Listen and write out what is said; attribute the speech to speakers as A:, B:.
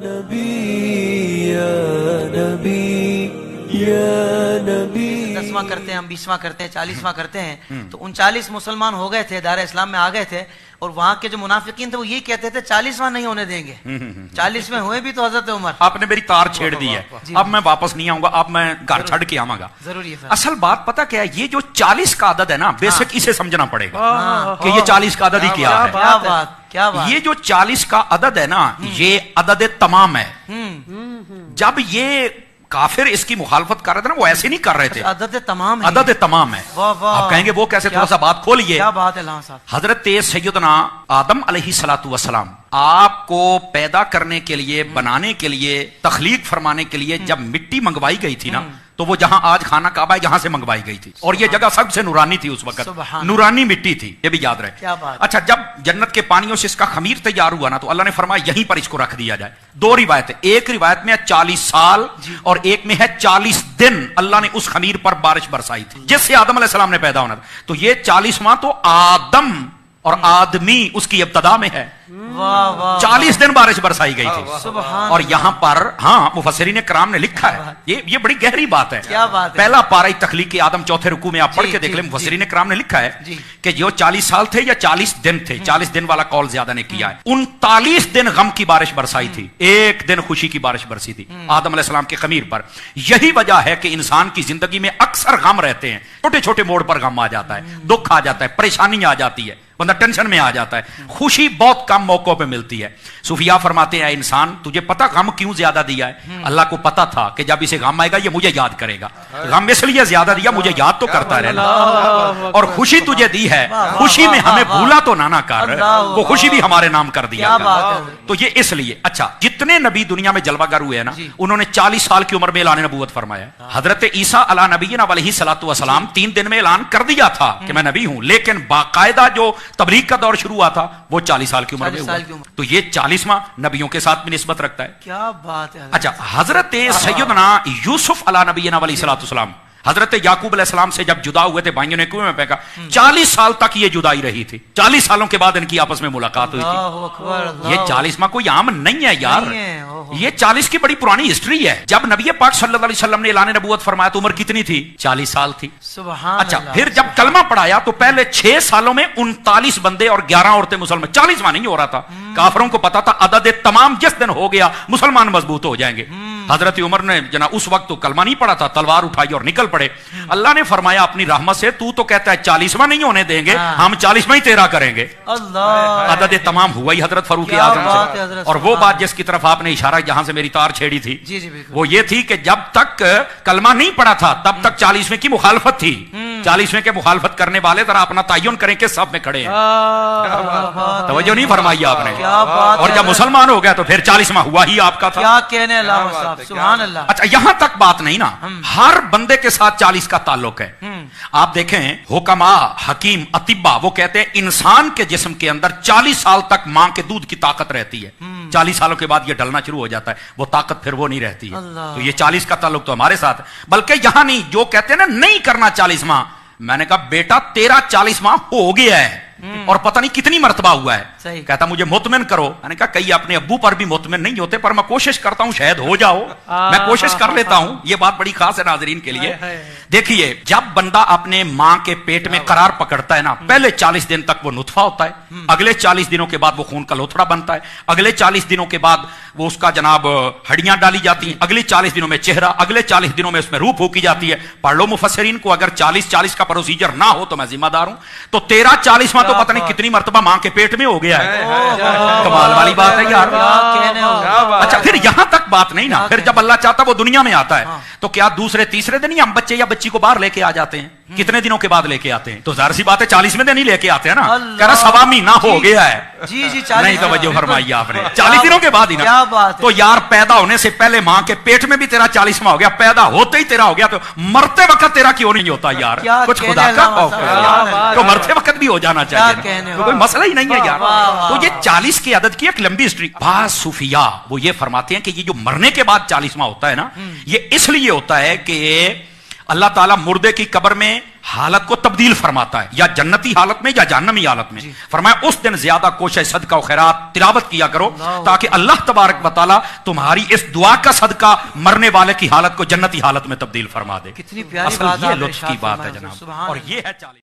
A: نبی یا نبی یا نبی.
B: 10واں کرتے ہیں ہم، 20واں کرتے ہیں، 40واں کرتے ہیں. تو 39 مسلمان ہو گئے تھے، دار اسلام میں آ گئے تھے، اور وہاں کے جو منافقین تھے وہ یہی کہتے تھے 40واں نہیں ہونے دیں گے. 40ویں ہوئے بھی تو حضرت عمر.
C: آپ نے میری تار چھیڑ دی ہے، اب میں واپس نہیں آؤں گا، اب میں گھر چھڑ کے آؤں گا.
B: ضروری ہے.
C: اصل بات پتہ کیا ہے، یہ جو 40 کا عدد ہے نا، بیسک اسے سمجھنا پڑے گا کہ یہ 40 کا عدد ہی کیا ہے.
B: کیا بات، کیا بات.
C: یہ جو 40 کا عدد ہے نا، یہ عدد تمام ہے. جب یہ کافر اس کی مخالفت کر رہے تھے نا، وہ ایسے نہیں کر رہے تھے.
B: عدد تمام ہے،
C: عدد تمام ہے. آپ کہیں گے وہ کیسے؟ تھوڑا سا بات کھولئے.
B: کیا بات ہے لاں صاحب.
C: حضرت سیدنا آدم علیہ الصلوۃ والسلام آپ کو پیدا کرنے کے لیے، بنانے کے لیے، تخلیق فرمانے کے لیے جب مٹی منگوائی گئی تھی نا، تو وہ جہاں آج خانہ کعبہ ہے جہاں سے منگوائی گئی تھی، اور یہ جگہ سب سے نورانی تھی اس وقت، نورانی مٹی تھی، یہ بھی یاد رہے.
B: کیا بات.
C: اچھا، جب جنت کے پانیوں سے اس کا خمیر تیار ہوا نا، تو اللہ نے فرمایا یہیں پر اس کو رکھ دیا جائے. 2 روایتیں، ایک روایت میں 40 سال اور ایک میں ہے 40 دن اللہ نے اس خمیر پر بارش برسائی تھی جس سے آدم علیہ السلام نے پیدا ہونا تھا. تو یہ 40واں تو آدم اور آدمی اس کی ابتدا میں ہے. 40 دن بارش برسائی گئی تھی. اور یہاں پر ہاں مفسرین کرام نے لکھا ہے، یہ بڑی گہری بات ہے.
B: کیا بات ہے.
C: پہلا پارہ تخلیق آدم 4تھے رکوع میں آپ پڑھ کے دیکھ لیں، مفسرین کرام نے لکھا ہے کہ جو 40 سال تھے یا 40 دن تھے، 40 دن والا قول زیادہ نے کیا ہے. 39 دن غم کی بارش برسائی تھی، ایک دن خوشی کی بارش برسی تھی آدم علیہ السلام کے خمیر پر. یہی وجہ ہے کہ انسان کی زندگی میں اکثر غم رہتے ہیں، چھوٹے چھوٹے موڑ پر غم آ جاتا ہے، دکھ آ جاتا ہے، پریشانی آ جاتی ہے، بندہ ٹینشن میں آ جاتا ہے. خوشی بہت کم موقعوں پہ ملتی ہے. صوفیاء فرماتے ہیں، انسان تجھے پتا غم کیوں زیادہ دیا ہے؟ اللہ کو پتا تھا کہ جب اسے غم آئے گا یہ مجھے یاد کرے گا. غم اس لیے زیادہ دیا مجھے یاد تو کرتا رہنا. اور خوشی تجھے دی ہے، خوشی میں ہمیں بھولا تو نہ کر، وہ خوشی بھی ہمارے نام کر دیا. تو یہ اس لیے. اچھا، جتنے نبی دنیا میں جلوہ گر ہوئے ہیں نا، انہوں نے 40 سال کی عمر میں اعلان نبوت فرمایا. حضرت عیسیٰ علیہ نبینا علیہ الصلوۃ والسلام 3 دن میں اعلان کر دیا تھا کہ میں نبی ہوں، لیکن باقاعدہ جو تبلیغ کا دور شروع ہوا تھا وہ 40 سال کی عمر میں ہوا. تو یہ 40واں نبیوں کے ساتھ بھی نسبت رکھتا ہے.
B: کیا بات ہے.
C: اچھا، حضرت سیدنا یوسف علیہ نبینا علیہ الصلوۃ والسلام حضرت یعقوب علیہ السلام سے جب جدا ہوئے تھے، بھائیوں نے کنویں میں پھینکا، 40 سال تک یہ جدائی رہی تھی. 40 سالوں کے بعد ان کی آپس میں ملاقات ہوئی تھی. یہ 40واں کوئی عام نہیں ہے یار، یہ 40 کی بڑی پرانی ہسٹری ہے. جب نبی پاک صلی اللہ علیہ وسلم نے اعلان نبوت فرمایا تو عمر کتنی تھی؟ 40 سال تھی. اچھا، پھر جب کلمہ پڑھایا تو پہلے 6 سالوں میں 39 بندے اور 11 عورتیں مسلمان. 40واں نہیں ہو رہا تھا. کافروں کو پتا تھا عدد تمام جس دن ہو گیا مسلمان مضبوط ہو جائیں گے. حضرت عمر نے جنا اس وقت تو کلمہ نہیں پڑھا تھا، تلوار اٹھائی اور نکل پڑے. اللہ نے فرمایا اپنی رحمت سے، تو کہتا ہے 40واں نہیں ہونے دیں گے، ہم 40واں ہی تیرا کریں گے. عدد تمام ہوا ہی حضرت فاروق اعظم سے. اور وہ بات جس کی طرف آپ نے اشارہ جہاں سے میری تار چھیڑی تھی، وہ یہ تھی کہ جب تک کلمہ نہیں پڑھا تھا تب تک 40ویں کی مخالفت تھی. 40ویں کے مخالفت کرنے والے ذرا اپنا تعین کریں کہ سب میں کھڑے ہیں. توجہ نہیں فرمائی آپ نے. اور جب مسلمان ہو گیا تو پھر 40واں ہوا ہی آپ کا تھا.
B: کیا کہنے اللہ. سبحان اللہ.
C: اچھا، یہاں تک بات نہیں نا، ہر بندے کے ساتھ 40 کا تعلق ہے. آپ دیکھیں حکما، حکیم، اطباء وہ کہتے ہیں انسان کے جسم کے اندر 40 سال تک ماں کے دودھ کی طاقت رہتی ہے. 40 سالوں کے بعد یہ ڈلنا شروع ہو جاتا ہے، وہ طاقت پھر وہ نہیں رہتی ہے. تو یہ 40 کا تعلق تو ہمارے ساتھ ہے. بلکہ یہاں نہیں، جو کہتے ہیں نا نہیں کرنا 40واں، میں نے کہا بیٹا تیرا 40واں ہو گیا ہے اور پتہ نہیں کتنی مرتبہ ہوا ہے. کہتا مجھے مطمئن کرو. میں نے کہا کئی اپنے ابو پر بھی مطمئن نہیں ہوتے، پر میں کوشش کرتا ہوں شاید ہو جاؤ، میں کوشش کر لیتا ہوں. یہ بات بڑی خاص ہے ناظرین کے لیے. دیکھیے، جب بندہ اپنے ماں کے پیٹ میں قرار پکڑتا ہے نا، پہلے 40 دن تک وہ نطفہ ہوتا ہے، اگلے 40 دنوں کے بعد وہ خون کا لوتھڑا بنتا ہے، اگلے 40 دنوں کے بعد وہ اس کا جناب ہڈیاں ڈالی جاتی ہیں، اگلے 40 دنوں میں چہرہ، اگلے 40 دنوں میں اس میں روح پھونکی جاتی ہے. پڑھ لو مفسرین کو، اگر 40 کا پروسیجر نہ ہو تو میں ذمہ دار ہوں. تو 40واں تو پتہ نہیں کتنی مرتبہ ماں کے پیٹ میں ہو گیا ہے. کمال والی بات ہے یار. اچھا، پھر یہاں تک بات نہیں نا. پھر جب اللہ چاہتا وہ دنیا میں آتا ہے تو کیا دوسرے تیسرے دن ہی ہم بچے یا بچی کو باہر لے کے آ جاتے ہیں؟ کتنے دنوں کے بعد لے کے آتے ہیں؟ تو ظاہر سی بات ہے 40ویں دن ہی لے کے آتے ہیں نا. کہہ رہا سوا مہینہ ہو گیا ہے. نہیں توجہ فرمائی آپ نے. 40 دنوں کے بعد ہی نا. تو یار پیدا ہونے سے پہلے ماں کے پیٹ میں بھی تیرا 40واں ہو گیا، پیدا ہوتے ہی تیرا ہو گیا، تو مرتے وقت تیرا کیوں نہیں ہوتا یار؟ کچھ خدا کا خوف ہے تو مرتے وقت بھی ہو جانا چاہیے، تو کوئی مسئلہ ہی نہیں ہے یار. تو یہ 40 کی عدد کی ایک لمبی ہسٹری. بعض صوفیاء وہ یہ فرماتے ہیں کہ یہ جو مرنے کے بعد 40واں ہوتا ہے نا، یہ اس لیے ہوتا ہے کہ اللہ تعالیٰ مردے کی قبر میں حالت کو تبدیل فرماتا ہے، یا جنتی حالت میں یا جہنمی حالت میں. فرمایا اس دن زیادہ کوشش صدقہ و خیرات تلاوت کیا کرو تاکہ اللہ تبارک و تعالی تمہاری اس دعا کا صدقہ مرنے والے کی حالت کو جنتی حالت میں تبدیل فرما دے.
B: کتنی پیاری
C: اصل
B: بات
C: یہ
B: آپ نے
C: لطف کی
B: ارشاد
C: بات ہے
B: فرمایا.
C: جناب،
B: سبحان
C: اور
B: اللہ.
C: یہ ہے 40